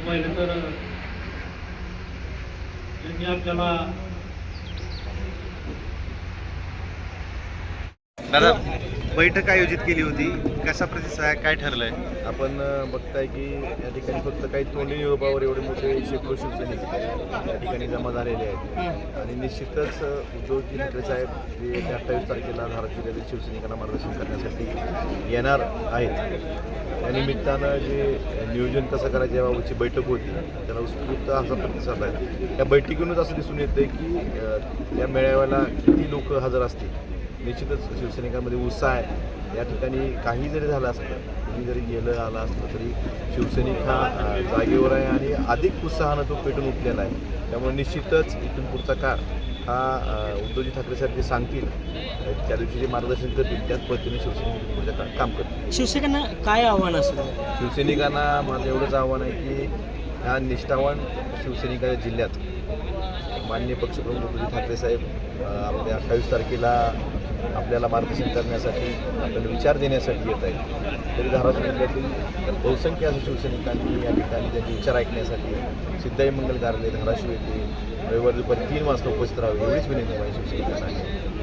पाहिलं तर त्यांनी आपल्याला दादा बैठक आयोजित केली होती, कसा प्रतिसाद आहे, काय ठरलंय? आपण बघताय की या ठिकाणी फक्त काही तोंडी निरोपावर एवढे मोठे शेकडो शिवसैनिक या ठिकाणी जमा झालेले आहेत आणि निश्चितच उद्धवजी ठाकरे साहेब जे 28 तारखेला धाराशिव जिल्ह्यातील शिवसैनिकांना मार्गदर्शन करण्यासाठी येणार आहेत. त्या निमित्तानं जे नियोजन कसं करायचं याबाबतची बैठक होती, त्याला उत्स्फूर्त असा प्रतिसाद आहे. त्या बैठकीतूनच असं दिसून येतं की त्या मेळाव्याला किती लोक हजर असतील. निश्चितच शिवसैनिकांमध्ये उत्साह आहे. या ठिकाणी काही जरी झालं असतं, कुणी जरी गेलं आलं असलं तरी शिवसैनिक हा जागेवर आहे आणि अधिक उत्साहानं तो पेटून उठलेला आहे. त्यामुळे निश्चितच इथून पुढचा काळ हा उद्धवजी ठाकरे साहेब जे सांगतील त्या दिवशी जे मार्गदर्शन करतील त्याच पद्धतीने शिवसैनिक पुढच्या काळात काम करतील. शिवसैनिकांना काय आव्हान असेल? शिवसैनिकांना माझं एवढंच आव्हान आहे की ह्या निष्ठावान शिवसैनिकाच्या जिल्ह्यात माननीय पक्षप्रमुख उद्धवजी ठाकरे साहेब आपल्या 28 तारखेला आपल्याला मार्गदर्शन करण्यासाठी आपल्याला विचार देण्यासाठी येत आहेत. तरी धाराशिव जिल्ह्यातील बहुसंख्य असं शिवसैनिकांनी या ठिकाणी त्यांचे विचार ऐकण्यासाठी सिद्धाई मंगल कार्यालय धाराशिव येथे रविवारी दुपारी 3 वाजता उपस्थित राहावे एवढीच विनंती माझ्या शिवसैनिकांना आहे.